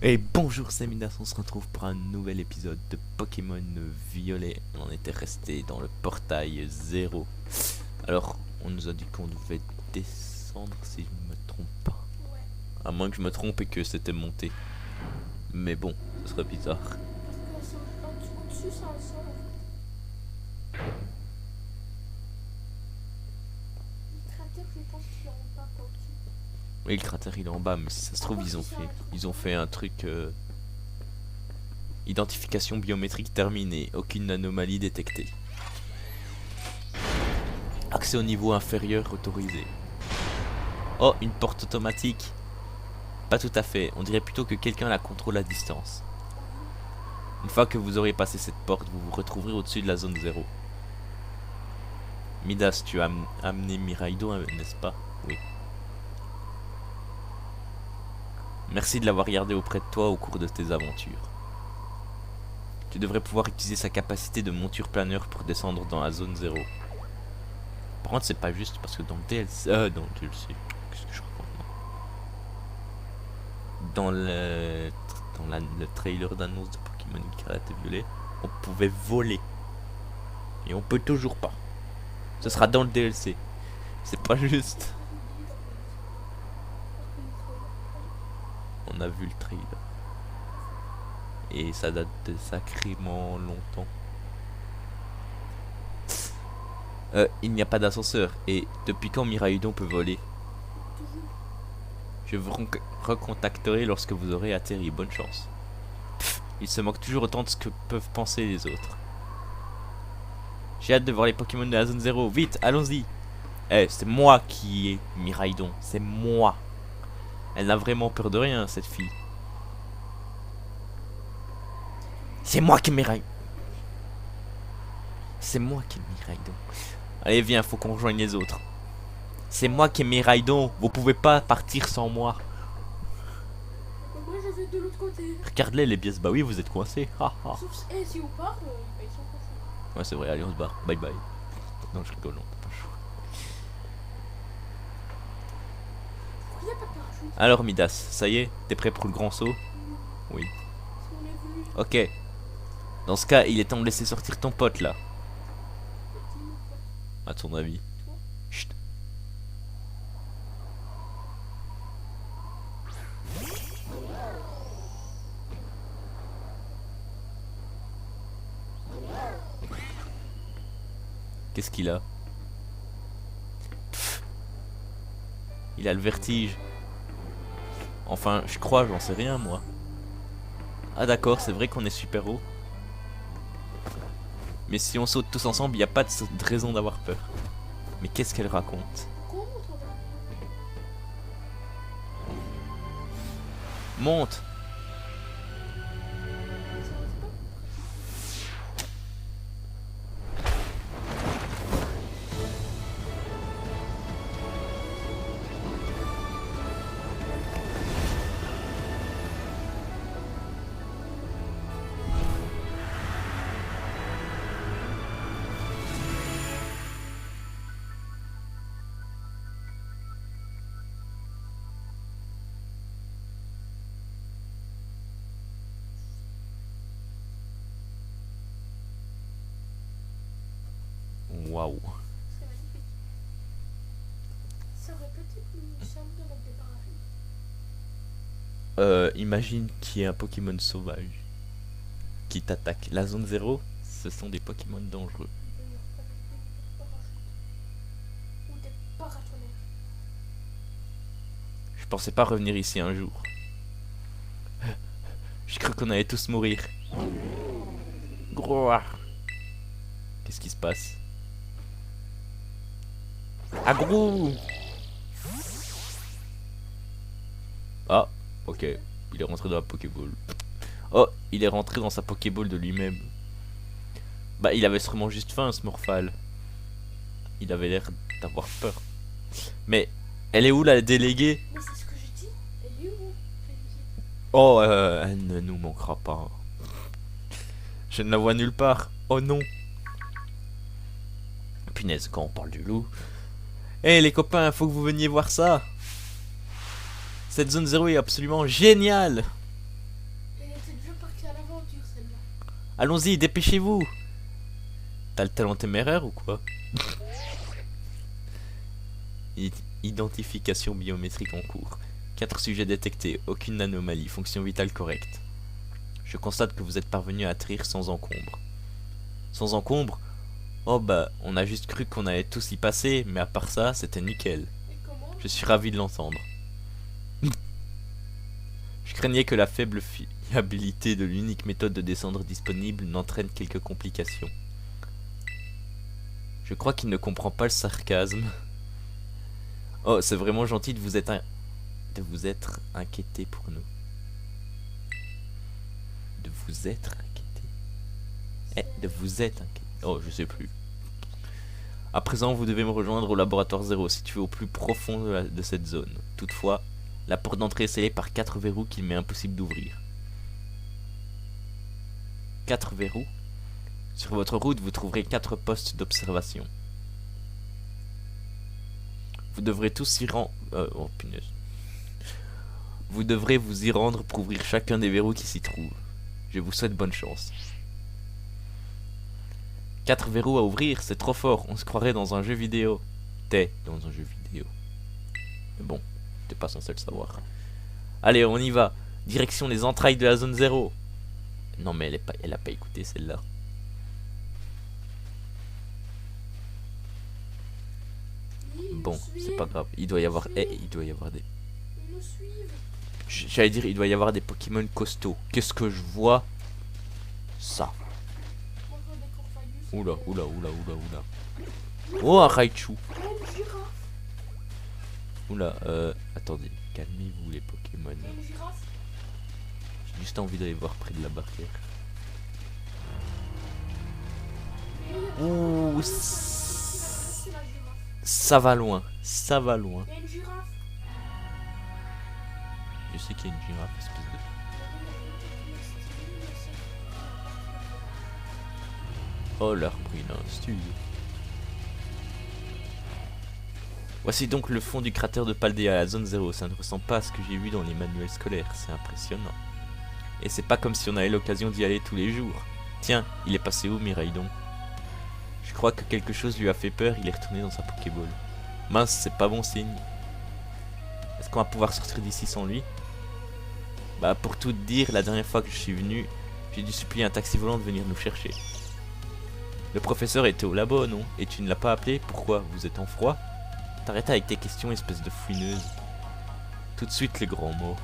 Et bonjour, c'est Midas, on se retrouve pour un nouvel épisode de Pokémon Violet. On était resté dans le portail 0. Alors, on nous a dit qu'on devait descendre si je ne me trompe pas. Ouais. À moins que je me trompe et que c'était monté. Mais bon, ce serait bizarre. Parce que c'est au-dessus, c'est un sol en fait. Le cratère, je pense qu'il est en bas, pas au-dessus. Oui, le cratère il est en bas, mais si ça se trouve, ils ont fait un truc. Identification biométrique terminée, aucune anomalie détectée. Accès au niveau inférieur autorisé. Oh, une porte automatique. Pas tout à fait, on dirait plutôt que quelqu'un la contrôle à distance. Une fois que vous aurez passé cette porte, vous vous retrouverez au-dessus de la zone 0. Midas, tu as amené Miraidon, n'est-ce pas? Oui. Merci de l'avoir gardé auprès de toi au cours de tes aventures. Tu devrais pouvoir utiliser sa capacité de monture planeur pour descendre dans la zone 0. Par contre, c'est pas juste parce que dans le DLC. Dans le DLC. Qu'est-ce que je raconte, moi? Le trailer d'annonce de Pokémon Scarlet et Violet, on pouvait voler. Et on peut toujours pas. Ce sera dans le DLC. C'est pas juste. On a vu le trailer. Et ça date de sacrément longtemps. Il n'y a pas d'ascenseur. Et depuis quand Miraidon peut voler? Je vous recontacterai lorsque vous aurez atterri. Bonne chance. Pff, il se moque toujours autant de ce que peuvent penser les autres. J'ai hâte de voir les Pokémon de la zone 0. Vite, allons-y. Eh, c'est moi qui ai Miraidon. C'est moi. Elle n'a vraiment peur de rien, cette fille. C'est moi qui ai Miraidon. C'est moi qui ai Miraidon. Allez, viens, faut qu'on rejoigne les autres. C'est moi qui ai Miraidon. Vous pouvez pas partir sans moi. Moi, je vais de l'autre côté. Regarde-les, les pièces. Bah oui, vous êtes coincés. Ha ha. Sauf si on part, ils sont coincés. Ouais, c'est vrai, allez, on se barre. Bye bye. Non, je rigole, non, t'as pas chaud. Pourquoi il n'y a pas de parachute? Alors, Midas, ça y est, t'es prêt pour le grand saut? Oui. Si on est venu. Ok. Dans ce cas, il est temps de laisser sortir ton pote là. À ton avis. Chut. Qu'est-ce qu'il a? Pff. Il a le vertige. Enfin, je crois, j'en sais rien moi. Ah d'accord, c'est vrai qu'on est super haut. Mais si on saute tous ensemble, il n'y a pas de raison d'avoir peur. Mais qu'est-ce qu'elle raconte? Comment on monte? Monte! Waouh! C'est magnifique. Ça aurait peut-être plus simple de mettre des parachutes. Imagine qu'il y ait un Pokémon sauvage qui t'attaque. La zone 0, ce sont des Pokémon dangereux. D'ailleurs, pas de parachutes. Ou des paratonnerres. Je pensais pas revenir ici un jour. J'ai cru qu'on allait tous mourir. Gros. Qu'est-ce qui se passe? Agro! Ah, ok. Il est rentré dans la Pokéball. Oh, il est rentré dans sa Pokéball de lui-même. Bah, il avait sûrement juste faim, ce Morphal. Il avait l'air d'avoir peur. Mais, elle est où la déléguée? Mais c'est ce que j'ai dit. Elle est où? Oh, elle ne nous manquera pas. Je ne la vois nulle part. Oh non. Punaise, quand on parle du loup. Eh les copains, faut que vous veniez voir ça. Cette zone 0 est absolument géniale. Allons-y, dépêchez-vous. T'as le talent téméraire ou quoi? Identification biométrique en cours. 4 sujets détectés, aucune anomalie, fonction vitale correcte. Je constate que vous êtes parvenu à atterrir sans encombre. Sans encombre? Oh bah, on a juste cru qu'on allait tous y passer, mais à part ça, c'était nickel. Et comment? Je suis ravi de l'entendre. Je craignais que la faible fiabilité de l'unique méthode de descendre disponible n'entraîne quelques complications. Je crois qu'il ne comprend pas le sarcasme. Oh, c'est vraiment gentil de vous être inquiété pour nous. De vous être inquiété. De vous être inquiété. Oh, je sais plus. À présent, vous devez me rejoindre au laboratoire 0, situé au plus profond de cette zone. Toutefois, la porte d'entrée est scellée par 4 verrous qu'il m'est impossible d'ouvrir. 4 verrous? Sur votre route, vous trouverez 4 postes d'observation. Vous devrez tous y rendre... oh punaise. Vous devrez vous y rendre pour ouvrir chacun des verrous qui s'y trouvent. Je vous souhaite bonne chance. 4 verrous à ouvrir, c'est trop fort. On se croirait dans un jeu vidéo. T'es dans un jeu vidéo. Mais bon, t'es pas censé le savoir. Allez, on y va. Direction les entrailles de la zone 0. Non mais elle a pas écouté celle-là. Bon, c'est pas grave. Il doit y avoir... il doit y avoir des... Ils nous suivent. J'allais dire, il doit y avoir des Pokémon costauds. Qu'est-ce que je vois? Ça. Moi, je vois des Corvalus. Oula, oula, oula, oula, oula. Oh, un Raichu. Une girafe. Oula, attendez. Calmez-vous les Pokémon. Une girafe. J'ai juste envie d'aller voir près de la barrière. Ouh, C'est la girafe. ça va loin. Ça va loin. Il y a une girafe. Je sais qu'il y a une girafe, espèce de... Oh, l'arbre, il a un studio. Voici donc le fond du cratère de Paldea à la zone 0. Ça ne ressemble pas à ce que j'ai vu dans les manuels scolaires. C'est impressionnant. Et c'est pas comme si on avait l'occasion d'y aller tous les jours. Tiens, il est passé où, Miraidon? Je crois que quelque chose lui a fait peur. Il est retourné dans sa Pokéball. Mince, c'est pas bon signe. Est-ce qu'on va pouvoir sortir d'ici sans lui? Bah, pour tout te dire, la dernière fois que je suis venu, j'ai dû supplier un taxi volant de venir nous chercher. Le professeur était au labo, non? Et tu ne l'as pas appelé? Pourquoi? Vous êtes en froid? T'arrêtes avec tes questions, espèce de fouineuse. Tout de suite les grands mots.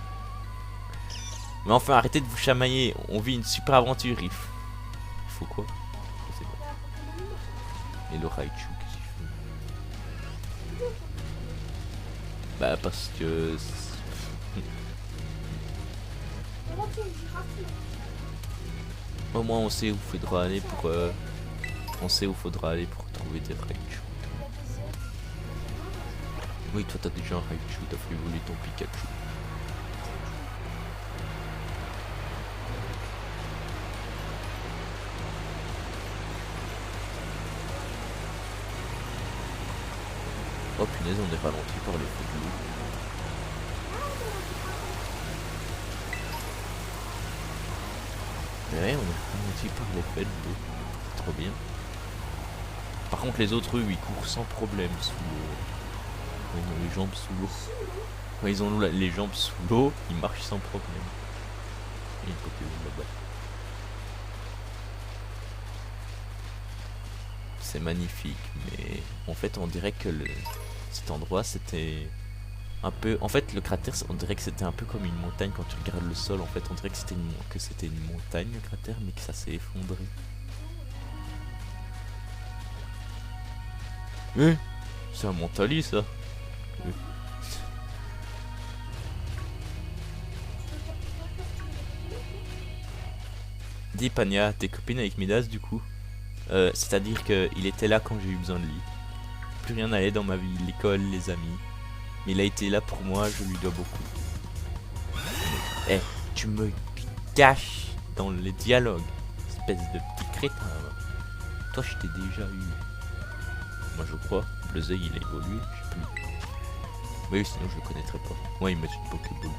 Mais enfin, arrêtez de vous chamailler. On vit une super aventure. Il faut quoi? Je sais pas. Et le Raichu, qu'est-ce qu'il fait? Bah, parce que... Au moins, on sait où faudra aller pour... On sait où faudra aller pour trouver des Raichu. Oui, toi t'as déjà un Raichu, t'as fait voler ton Pikachu. Oh punaise, on est ralenti par les feux de l'eau. Ouais, on est ralenti par l'effet de l'eau. C'est trop bien. Par contre, les autres, eux, ils courent sans problème sous l'eau. Ils ont les jambes sous l'eau. Quand ils ont les jambes sous l'eau, ils marchent sans problème. Il y a une Pokémon là-bas. C'est magnifique, mais en fait, on dirait que cet endroit, c'était un peu... En fait, le cratère, on dirait que c'était un peu comme une montagne quand tu regardes le sol. En fait, on dirait que c'était une montagne, le cratère, mais que ça s'est effondré. C'est un Montali, ça. Dis Pania, t'es copine avec Midas du coup? C'est-à-dire qu'il était là quand j'ai eu besoin de lui. Plus rien n'allait dans ma vie, l'école, les amis. Mais il a été là pour moi, je lui dois beaucoup. Eh, tu me caches dans les dialogues, espèce de petit crétin. Toi, je t'ai déjà eu. Moi, je crois. Le Zay, il a évolué, je sais plus. Oui, sinon je le connaîtrais pas. Moi, il met une Pokéball.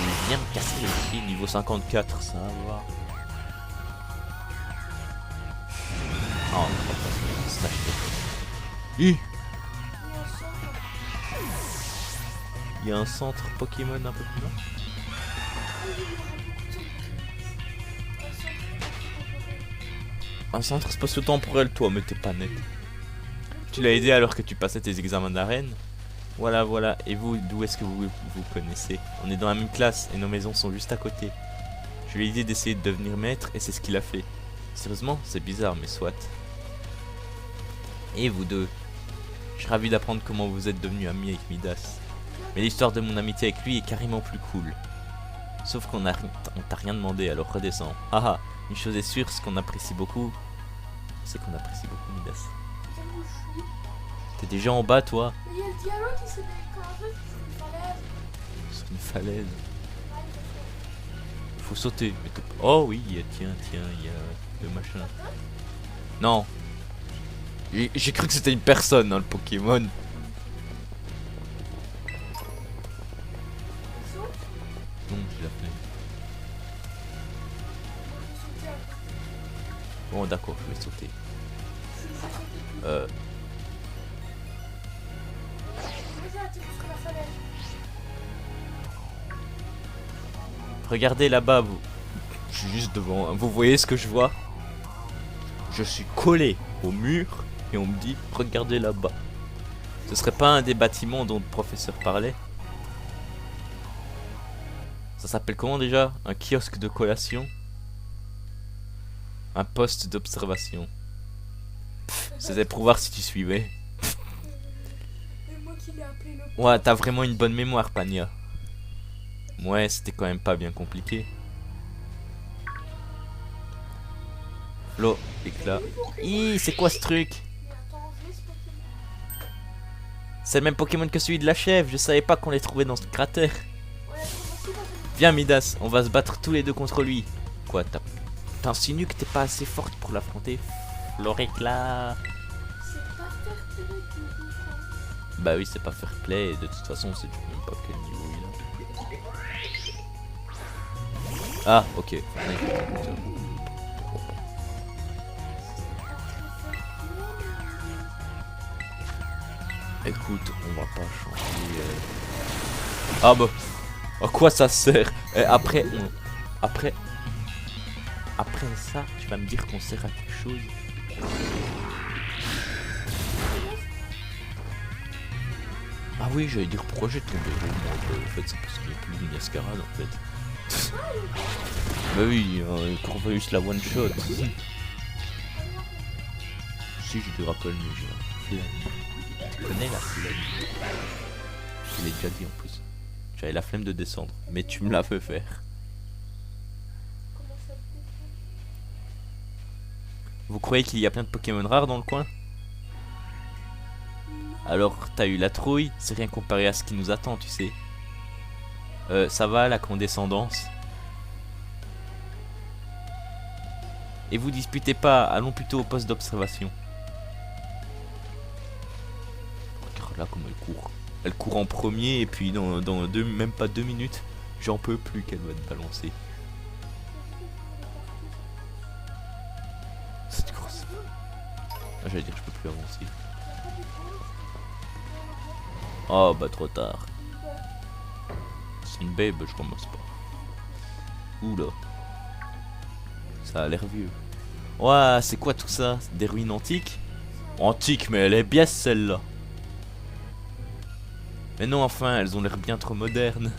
Il vient me casser les pieds niveau 54, ça va. Oh, on va pas se lâcher. Hi, Il y a un centre. il y a un centre Pokémon un peu plus loin. Ah oui, il y aura beaucoup de centres. Un centre. Un centre spatio-temporel, toi, mais t'es pas net. Tu l'as aidé alors que tu passais tes examens d'arène. Voilà, voilà. Et vous, d'où est-ce que vous connaissez? On est dans la même classe et nos maisons sont juste à côté. Je lui ai dit d'essayer de devenir maître et c'est ce qu'il a fait. Sérieusement, c'est bizarre, mais soit. Et vous deux? Je suis ravi d'apprendre comment vous êtes devenus amis avec Midas. Mais l'histoire de mon amitié avec lui est carrément plus cool. Sauf on t'a rien demandé, alors redescends. Haha, une chose est sûre, ce qu'on apprécie beaucoup, c'est qu'on apprécie beaucoup Midas. Putain, où je suis. T'es déjà en bas, toi? Mais il y a le dialogue qui s'est déclaré sur une falaise. Sur une falaise. Ah, il a fait. Faut sauter. Mais oh oui, tiens, il y a le machin. Non. J'ai cru que c'était une personne, hein, le Pokémon. Il saute. Non, j'ai la flemme. Moi, je vais sauter un peu. Bon, d'accord, je vais sauter. Je vais sauter plus. Euh, Vas-y, atterris sur la falaise. regardez là-bas, vous. Je suis juste devant. Hein. Vous voyez ce que je vois? Je suis collé au mur et on me dit regardez là-bas. Ce serait pas un des bâtiments dont le professeur parlait? Ça s'appelle comment déjà? Un kiosque de collation? Un poste d'observation. C'était pour voir si tu suivais. Et moi qui l'ai appelé le. Ouais, t'as vraiment une bonne mémoire, Pania. Ouais, c'était quand même pas bien compliqué. Flo, éclat. Hi, c'est quoi ce truc? Mais attends, je laisse Pokémon. C'est le même Pokémon que celui de la chèvre. Je savais pas qu'on les trouvait dans ce cratère. Ouais, comment c'est. Viens, Midas, on va se battre tous les deux contre lui. Quoi, t'insinues que t'es pas assez forte pour l'affronter? Floréclat. C'est pas faire play du coup. Bah oui, c'est pas fair play. Et de toute façon, c'est même pas quel niveau il a. Ah, ok. Écoute, on va pas changer. Ah bah, à quoi ça sert? Et après ça, tu vas me dire qu'on sert à quelque chose. Ah oui, j'allais dire pourquoi j'ai tombé. En fait, c'est parce qu'il n'y a plus de Niascarade en fait. Bah oui, Corvus la one shot. Si, j'ai du rappel, mais j'ai la flemme. Tu connais la flemme? Je l'ai déjà dit en plus. J'avais la flemme de descendre, mais tu me l'as fait faire. Comment ça te défend? Vous croyez qu'il y a plein de Pokémon rares dans le coin? Alors, t'as eu la trouille, c'est rien comparé à ce qui nous attend, tu sais. Ça va, la condescendance? Et vous disputez pas, allons plutôt au poste d'observation. Regarde là comme elle court. Elle court en premier et puis dans même pas 2 minutes, j'en peux plus qu'elle va te balancer. Cette grosse. Ah, j'allais dire je peux plus avancer. Oh bah trop tard. C'est une babe, je commence pas. Oula. Ça a l'air vieux. Ouah, c'est quoi tout ça? Des ruines antiques? Antiques, mais elle est bien celle-là. Mais non, enfin, elles ont l'air bien trop modernes.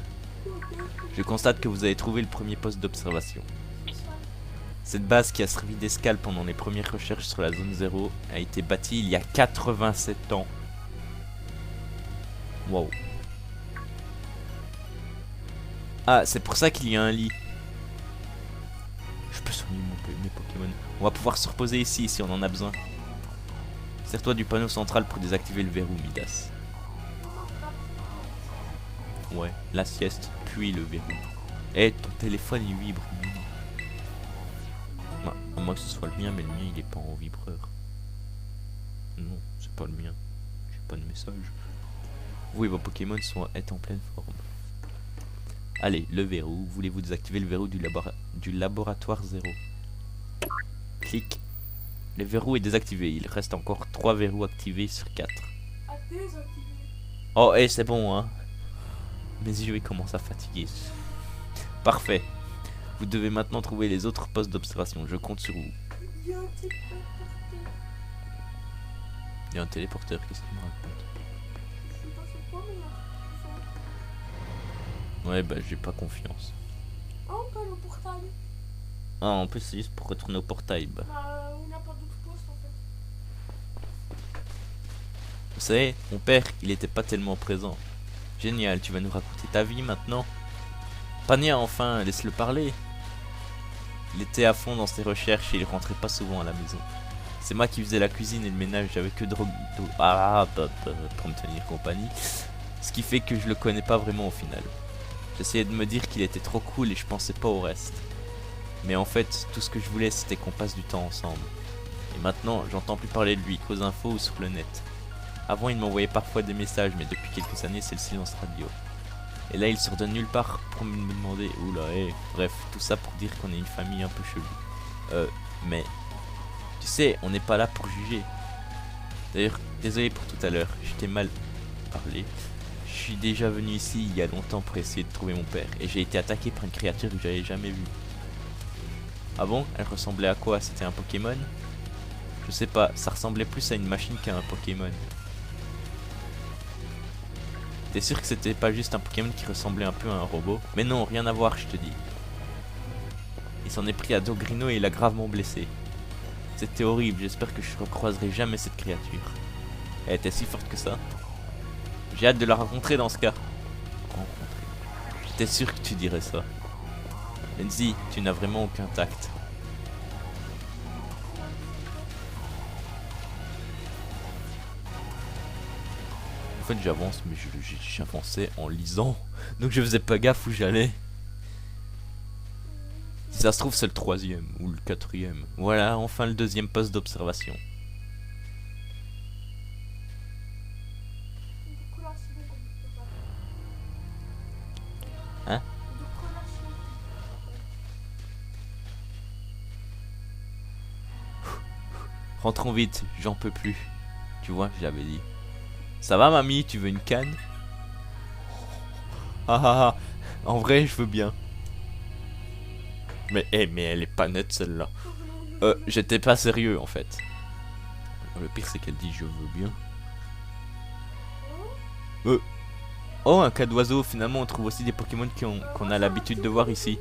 Je constate que vous avez trouvé le premier poste d'observation. Cette base qui a servi d'escale pendant les premières recherches sur la zone 0 a été bâtie il y a 87 ans. Wow. Ah, c'est pour ça qu'il y a un lit. Je peux soigner mes Pokémon. On va pouvoir se reposer ici si on en a besoin. Sers-toi du panneau central pour désactiver le verrou, Midas. Ouais, la sieste, puis le verrou. Eh, ton téléphone il vibre. Bah, à moins que ce soit le mien, mais le mien il est pas en vibreur. Non, c'est pas le mien. J'ai pas de message. Vous et vos Pokémon sont en pleine forme. Allez, le verrou. Voulez-vous désactiver le verrou du laboratoire 0? Clic. Le verrou est désactivé. Il reste encore 3 verrous activés sur 4. À désactiver. Oh, et c'est bon, hein. Mes yeux ils commencent à fatiguer. Parfait. Vous devez maintenant trouver les autres postes d'observation. Je compte sur vous. Il y a un type partout. Il y a un téléporteur, qu'est-ce qu'il me raconte? Je sais pas c'est quoi, mais il y a un truc qui fait. Ouais, bah j'ai pas confiance. Ah, on peut aller au portail. Ah, en plus c'est juste pour retourner au portail. Bah. Bah, on n'a pas d'autre poste en fait. Vous savez, mon père, il était pas tellement présent. Génial, tu vas nous raconter ta vie maintenant. Pania, enfin, laisse-le parler. Il était à fond dans ses recherches et il rentrait pas souvent à la maison. C'est moi qui faisais la cuisine et le ménage, j'avais que pour me tenir compagnie. Ce qui fait que je le connais pas vraiment au final. J'essayais de me dire qu'il était trop cool et je pensais pas au reste. Mais en fait, tout ce que je voulais c'était qu'on passe du temps ensemble. Et maintenant, j'entends plus parler de lui qu'aux infos ou sur le net. Avant, il m'envoyait parfois des messages, mais depuis quelques années, c'est le silence radio. Et là, il sort de nulle part pour me demander, oula, bref, tout ça pour dire qu'on est une famille un peu chelou. Mais, tu sais, on n'est pas là pour juger. D'ailleurs, désolé pour tout à l'heure, j'étais mal parlé. Je suis déjà venu ici il y a longtemps pour essayer de trouver mon père, et j'ai été attaqué par une créature que j'avais jamais vue. Ah bon? Elle ressemblait à quoi? C'était un Pokémon? Je sais pas, ça ressemblait plus à une machine qu'à un Pokémon. T'es sûr que c'était pas juste un Pokémon qui ressemblait un peu à un robot? Mais non, rien à voir, je te dis. Il s'en est pris à Dogrino et il a gravement blessé. C'était horrible, j'espère que je recroiserai jamais cette créature. Elle était si forte que ça. J'ai hâte de la rencontrer dans ce cas. Rencontrer. J'étais sûr que tu dirais ça. Enzi, tu n'as vraiment aucun tact. En fait j'avance mais j'avançais en lisant. Donc je faisais pas gaffe où j'allais. Si ça se trouve c'est le 3ème ou le 4ème. Voilà enfin le 2ème poste d'observation. Hein? Rentrons vite, j'en peux plus. Tu vois, je l'avais dit. Ça va mamie, tu veux une canne? Ah ah ah, en vrai je veux bien. Mais elle est pas nette celle-là. J'étais pas sérieux en fait. Le pire c'est qu'elle dit je veux bien. Oh un cas d'oiseau, finalement on trouve aussi des Pokémon qu'on a l'habitude de voir ici.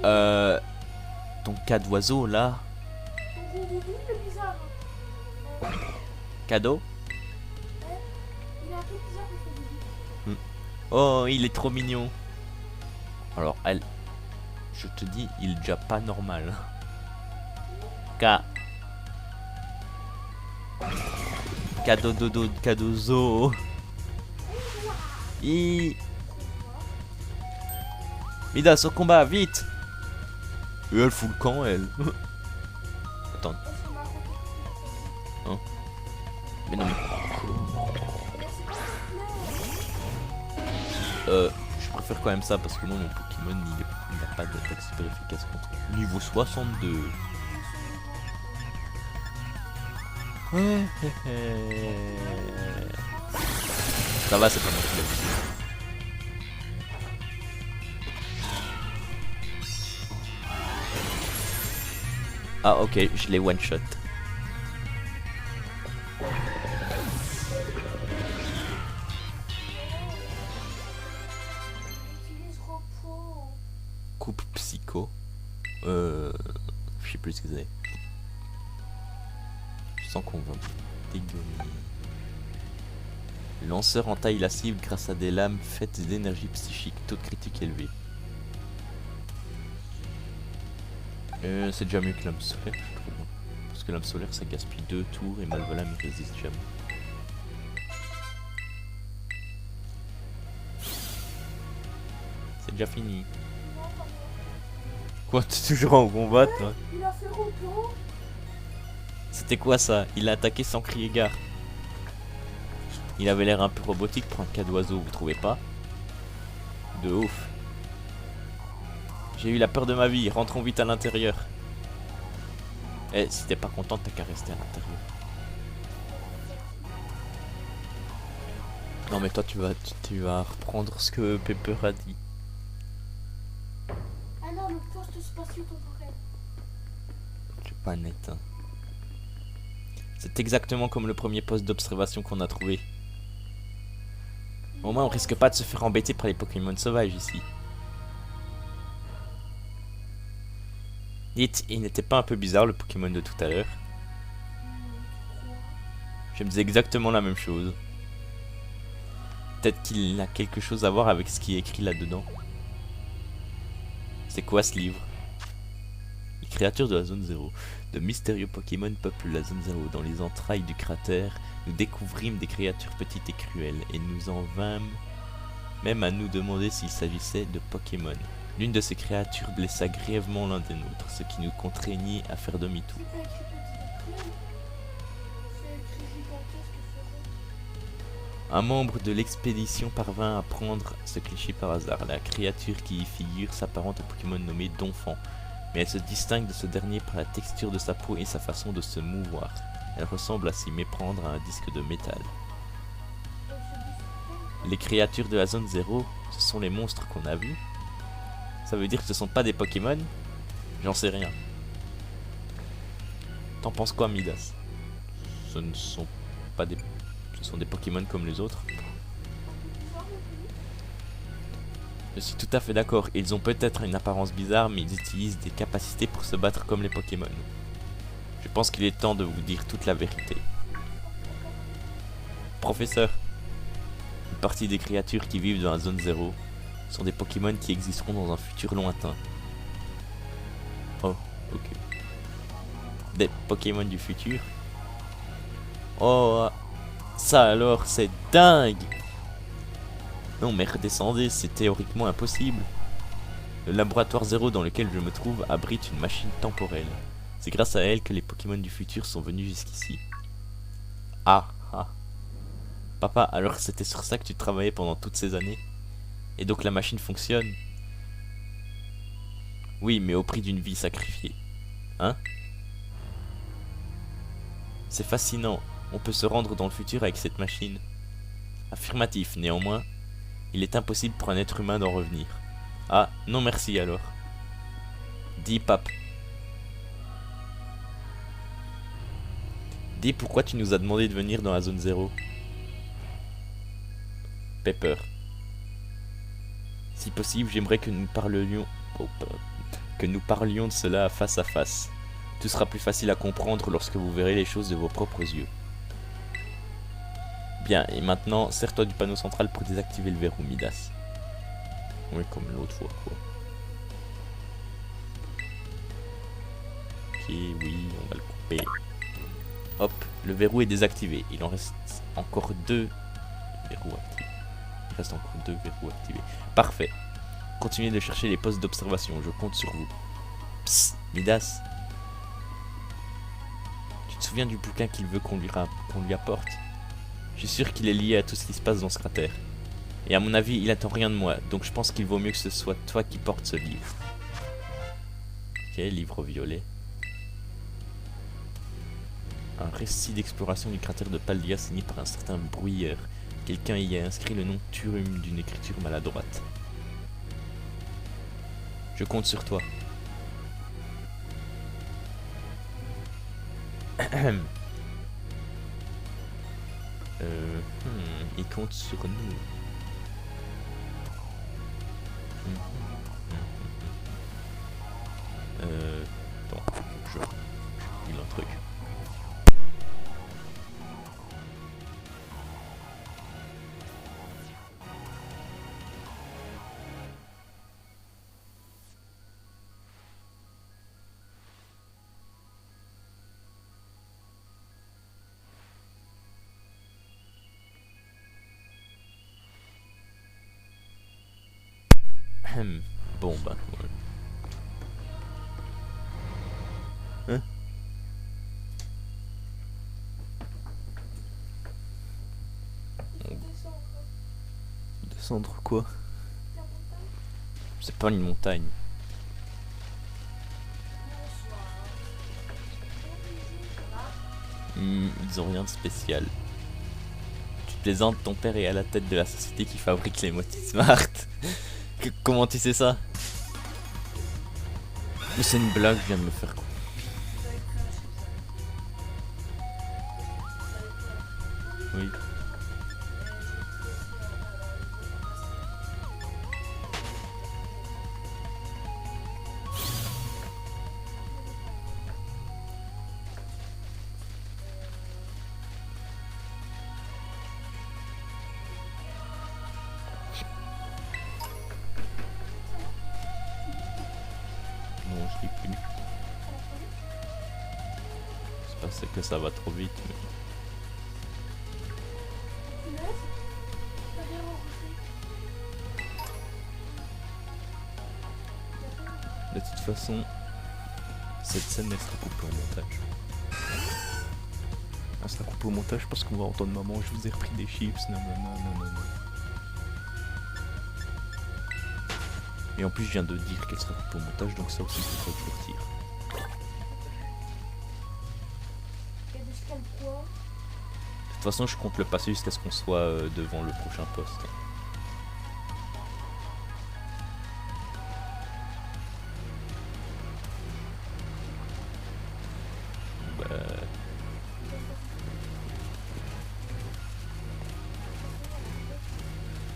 Ton cas d'oiseau là. Cadeau? Oh, il est trop mignon. Alors, je te dis, il est déjà pas normal. Cadeau dodo, cadeau zoo. Midas au combat, vite. Et elle fout le camp, elle. Attends. Hein? Mais non, mais... je préfère quand même ça parce que moi mon Pokémon il n'a pas d'attaque super efficace contre niveau 62. Ça va, c'est pas moi qui l'ai vu. Ah ok, je l'ai one shot. Coupe psycho. Je sais plus ce que c'est. Je sens qu'on va dégueuler. Lanceur entaille la cible grâce à des lames faites d'énergie psychique, taux de critique élevé. C'est déjà mieux que l'âme solaire, je trouve. Parce que l'âme solaire ça gaspille 2 tours et Malvolam il résiste jamais. C'est déjà fini. Quoi, t'es toujours en combat toi? Il a fait repos. C'était quoi ça? Il a attaqué sans crier gare. Il avait l'air un peu robotique pour un cas d'oiseau, vous trouvez pas? De ouf. J'ai eu la peur de ma vie, rentrons vite à l'intérieur. Eh, si t'es pas content, t'as qu'à rester à l'intérieur. Non mais toi tu vas reprendre ce que Pepper a dit. Ah non, le poste spatio-temporel. C'est pas net. Hein. C'est exactement comme le premier poste d'observation qu'on a trouvé. Au moins on risque pas de se faire embêter par les Pokémon sauvages ici. Dites, il n'était pas un peu bizarre le Pokémon de tout à l'heure? Je me disais exactement la même chose. Peut-être qu'il a quelque chose à voir avec ce qui est écrit là-dedans. C'est quoi ce livre? Les créatures de la zone 0. De mystérieux Pokémon peuplent la zone 0. Dans les entrailles du cratère, nous découvrîmes des créatures petites et cruelles, et nous en vînmes même à nous demander s'il s'agissait de Pokémon. L'une de ces créatures blessa grièvement l'un des nôtres, ce qui nous contraignit à faire demi-tour. C'est pas écrit petit et cruel. C'est écrit gigantesque et féroce. Un membre de l'expédition parvint à prendre ce cliché par hasard. La créature qui y figure s'apparente au Pokémon nommé Donphan, mais elle se distingue de ce dernier par la texture de sa peau et sa façon de se mouvoir. Elle ressemble à s'y méprendre à un disque de métal. Les créatures de la zone 0, ce sont les monstres qu'on a vus. Ça veut dire que ce sont pas des Pokémon? J'en sais rien. T'en penses quoi, Midas? Ce ne sont pas des... Ce sont des Pokémon comme les autres. Je suis tout à fait d'accord. Ils ont peut-être une apparence bizarre, mais ils utilisent des capacités pour se battre comme les Pokémon. Je pense qu'il est temps de vous dire toute la vérité. Professeur, une partie des créatures qui vivent dans la zone 0 sont des Pokémon qui existeront dans un futur lointain. Oh, ok. Des Pokémon du futur? Oh, ça alors, c'est dingue! Non mais redescendez, c'est théoriquement impossible. Le laboratoire 0 dans lequel je me trouve abrite une machine temporelle. C'est grâce à elle que les Pokémon du futur sont venus jusqu'ici. Ah, ah. Papa, alors c'était sur ça que tu travaillais pendant toutes ces années? Et donc la machine fonctionne? Oui, mais au prix d'une vie sacrifiée. Hein? C'est fascinant. On peut se rendre dans le futur avec cette machine. Affirmatif, néanmoins. Il est impossible pour un être humain d'en revenir. Ah, non merci alors. Dis, pape. Dis pourquoi tu nous as demandé de venir dans la zone 0. Pepper. Si possible, j'aimerais que nous parlions... que nous parlions de cela face à face. Tout sera plus facile à comprendre lorsque vous verrez les choses de vos propres yeux. Bien, et maintenant, sers-toi du panneau central pour désactiver le verrou, Midas. Oui, comme l'autre fois, quoi. Ok, oui, on va le couper. Hop, le verrou est désactivé. Il en reste encore 2 verrous activés. Il reste encore 2 verrous activés. Parfait. Continuez de chercher les postes d'observation, je compte sur vous. Psst, Midas. Tu te souviens du bouquin qu'il veut qu'on lui apporte? Je suis sûr qu'il est lié à tout ce qui se passe dans ce cratère. Et à mon avis, il attend rien de moi, donc je pense qu'il vaut mieux que ce soit toi qui portes ce livre. Ok, livre violet. Un récit d'exploration du cratère de Paldea signé par un certain Bruyère. Quelqu'un y a inscrit le nom Turum d'une écriture maladroite. Je compte sur toi. Il compte sur nous. Attends, je dis un truc. Bon bah ouais. Hein? Descendre quoi? C'est pas une montagne. Ils ont rien de spécial. Tu plaisantes, ton père est à la tête de la société qui fabrique les motifs Smart. Comment tu sais ça? Mais c'est une blague, je viens de me faire quoi. Oui. Non, je dis plus. C'est parce que ça va trop vite. Mais... De toute façon, cette scène elle sera coupée au montage. Elle sera coupée au montage parce qu'on va entendre maman, je vous ai repris des chips, non. Et en plus je viens de dire qu'elle sera coupée au montage, donc ça aussi il faudra que je le retire. De toute façon je compte le passer jusqu'à ce qu'on soit devant le prochain poste.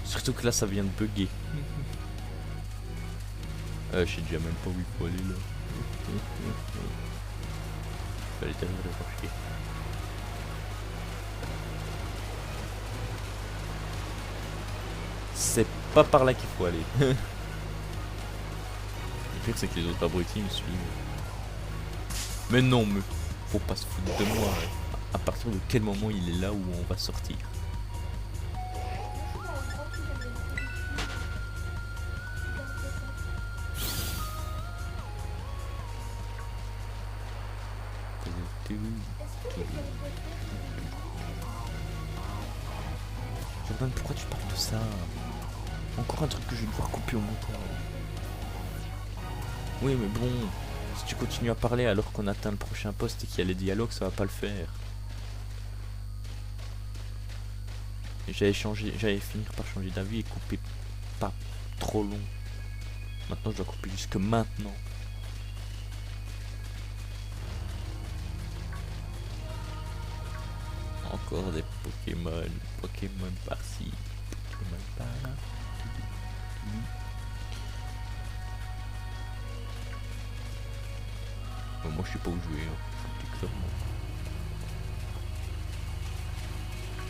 Surtout que là ça vient de bugger. Je sais déjà même pas où il faut aller là. Fallait tellement le faire chier. C'est pas par là qu'il faut aller. Le pire c'est que les autres abrutis me suivent. Mais non, mais faut pas se foutre de moi. À partir de quel moment il est là où on va sortir? Jordan, pourquoi tu parles de ça? Encore un truc que je vais devoir couper au montage. Oui, mais bon, si tu continues à parler alors qu'on atteint le prochain poste et qu'il y a les dialogues, ça va pas le faire. J'allais finir par changer d'avis et couper pas trop long. Maintenant, je dois couper jusque maintenant. Encore des Pokémon par-ci, Pokémon par-là. Bon, moi je sais pas où jouer, hein. Je dis clairement.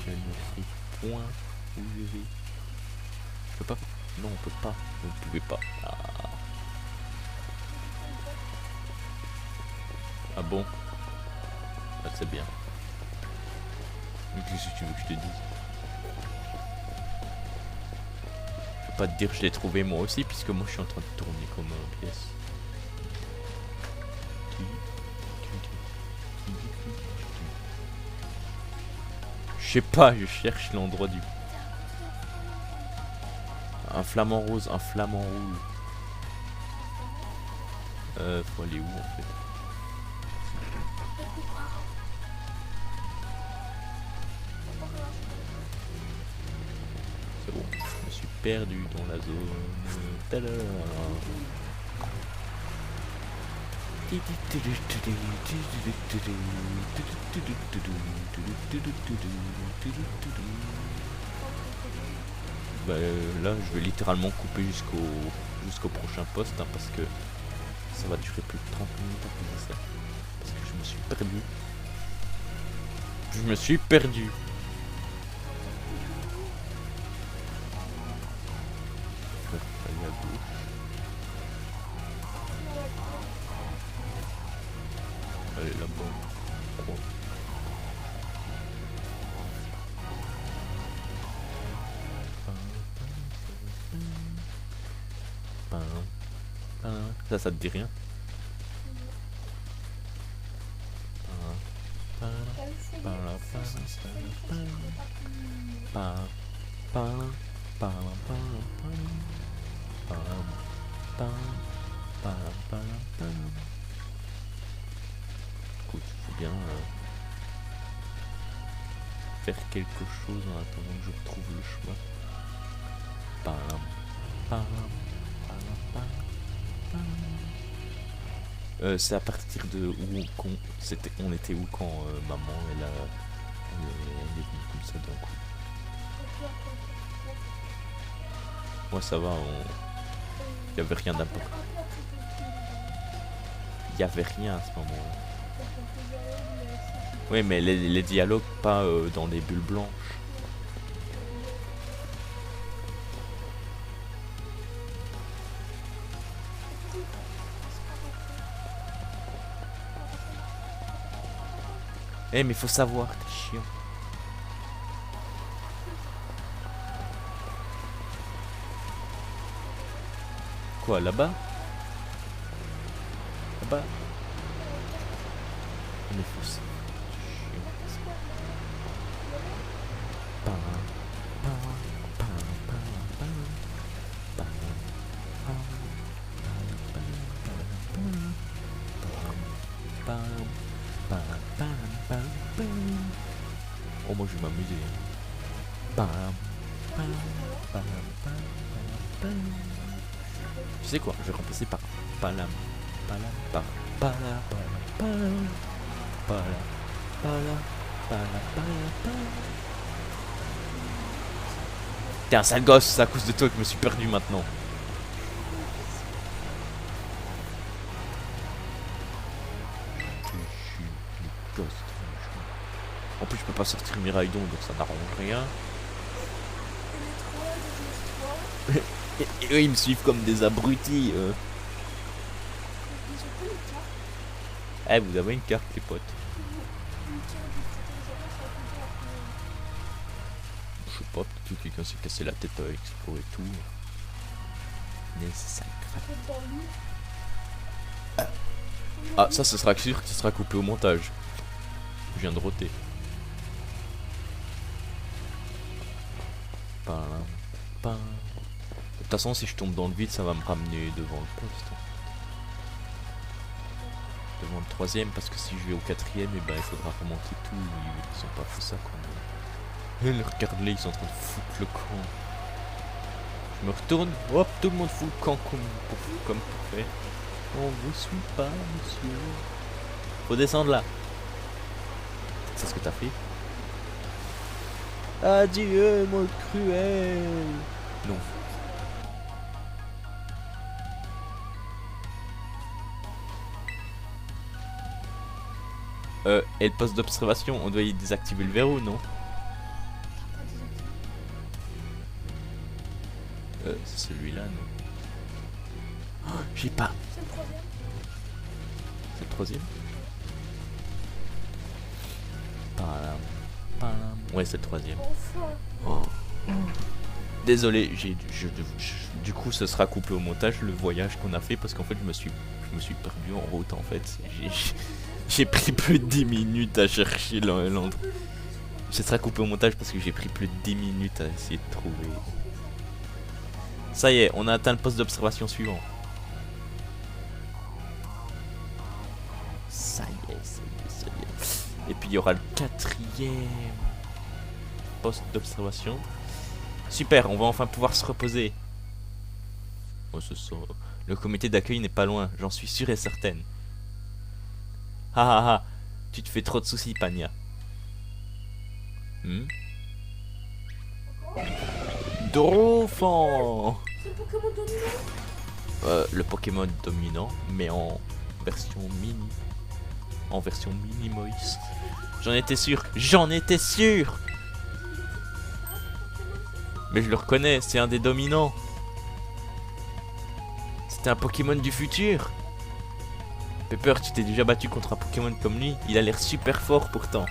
Je ne sais point où je vais. Je peux pas. Non, on peut pas. Vous ne pouvez pas. Ah bon? Ah, c'est bien. Mais qu'est-ce que tu veux que je te dise? Je peux pas te dire que je l'ai trouvé moi aussi, puisque moi je suis en train de tourner comme un pièce. Je sais pas, je cherche l'endroit du... Un flamant rose, un flamant rouge. Faut aller où en fait? C'est bon, je me suis perdu dans la zone. Tada. Bah, là je vais littéralement couper jusqu'au prochain poste hein, parce que ça va durer plus de 30 minutes à cause de ça. Parce que je me suis perdu. Je me suis perdu. Aller à gauche. Allez là-bas. Ça te dit rien? Écoute, faut bien faire quelque chose en attendant que je retrouve le chemin. Pam, pam, pam, pam, pam. C'est à partir de où on était où quand maman elle est venue comme ça d'un coup. Moi ça va, il y avait rien d'important. Il y avait rien à ce moment-là. Oui, mais les dialogues pas dans des bulles blanches. Eh mais faut savoir, t'es chiant. Quoi, là-bas? Là-bas? Mais faut ça. Oh moi je vais m'amuser. Tu sais quoi, je vais remplacer par palam, palam, par pala, pala, pala, pala, pala, pala. T'es un sale gosse, c'est à cause de toi que je me suis perdu maintenant. En plus je peux pas sortir Miraidon donc ça n'arrange rien. Et eux ils me suivent comme des abrutis. Eh vous avez une carte les potes. Je sais pas, peut-être que quelqu'un s'est cassé la tête à explorer tout. Mais c'est sacré. Ah ça ce sera sûr que ce sera coupé au montage. Je viens de roter. De toute façon si je tombe dans le vide ça va me ramener devant le poste. Devant le troisième parce que si je vais au quatrième et ben il faudra remonter tout. Ils ont pas fait ça quand même. Et regarde-les, ils sont en train de foutre le camp. Je me retourne, hop, tout le monde fout le camp comme pour faire. On vous suit pas monsieur. Faut descendre là. C'est ce que t'as fait. Adieu mon cruel. Non. Et le poste d'observation, on doit y désactiver le verrou, non? C'est celui-là, non? Oh, j'ai pas. C'est le troisième. C'est le troisième? Ouais, c'est le troisième. Enfin. Oh. Désolé, du coup, ce sera coupé au montage le voyage qu'on a fait parce qu'en fait, je me suis perdu en route en fait. J'ai pris plus de 10 minutes à chercher l'endroit. Ce sera coupé au montage parce que j'ai pris plus de 10 minutes à essayer de trouver. Ça y est, on a atteint le poste d'observation suivant. Ça y est, ça y est, ça y est. Et puis il y aura le quatrième poste d'observation. Super, on va enfin pouvoir se reposer. Oh, le comité d'accueil n'est pas loin, j'en suis sûre et certaine. Ah ah ah, tu te fais trop de soucis, Pania. Dauphin. C'est le Pokémon dominant. Le Pokémon dominant, mais en version mini. En version mini Moïse. J'en étais sûr, j'en étais sûr. Mais je le reconnais, c'est un des dominants. C'était un Pokémon du futur. Pepper, tu t'es déjà battu contre un Pokémon comme lui. Il a l'air super fort pourtant.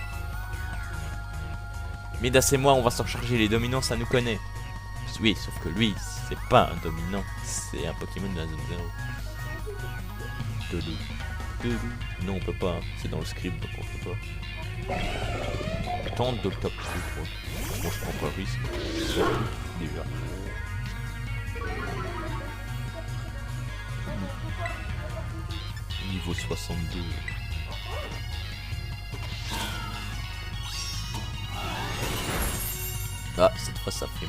Midas et moi, on va s'en charger. Les dominants, ça nous connaît. Oui, sauf que lui, c'est pas un dominant. C'est un Pokémon de la zone 0. Non, on peut pas. C'est dans le script, donc on peut pas. Tente de top 3. Bon, je prends pas risque. Déjà. Niveau 62. Ah, cette fois ça fait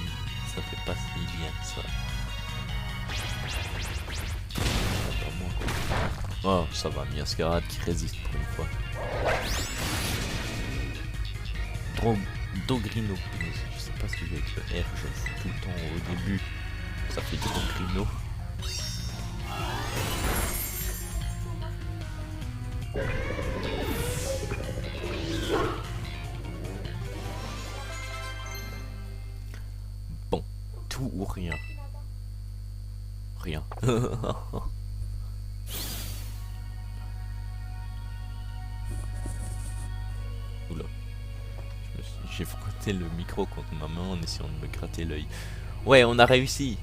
pas si bien ça. Oh, ça va, Miascarade qui résiste pour une fois. Dogrino. Je sais pas ce que j'ai avec le R, je le fous tout le temps au début. Ça fait Dogrino. Bon, tout ou rien. Rien. Oula. J'ai frotté le micro contre ma main en essayant de me gratter l'œil. Ouais, on a réussi.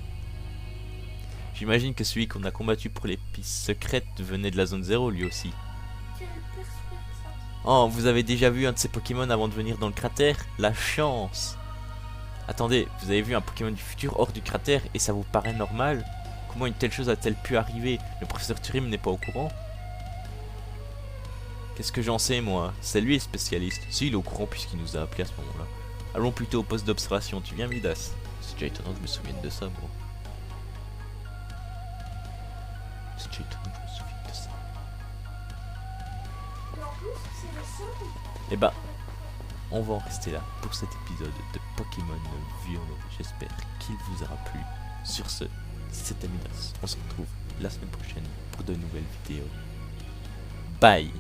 J'imagine que celui qu'on a combattu pour les pistes secrètes venait de la zone 0 lui aussi. Quelle perspective. Oh, vous avez déjà vu un de ces Pokémon avant de venir dans le cratère? La chance! Attendez, vous avez vu un Pokémon du futur hors du cratère et ça vous paraît normal? Comment une telle chose a-t-elle pu arriver? Le professeur Turim n'est pas au courant? Qu'est-ce que j'en sais moi? C'est lui le spécialiste. Si, il est au courant puisqu'il nous a appelé à ce moment-là. Allons plutôt au poste d'observation, tu viens Midas? C'est déjà étonnant que je me souvienne de ça, moi. C'est déjà étonnant que je me souvienne de ça. Et en plus, c'est le seul. Et bah, on va en rester là pour cet épisode de Pokémon Violet. J'espère qu'il vous aura plu. Sur ce, c'était Midas. On se retrouve la semaine prochaine pour de nouvelles vidéos. Bye!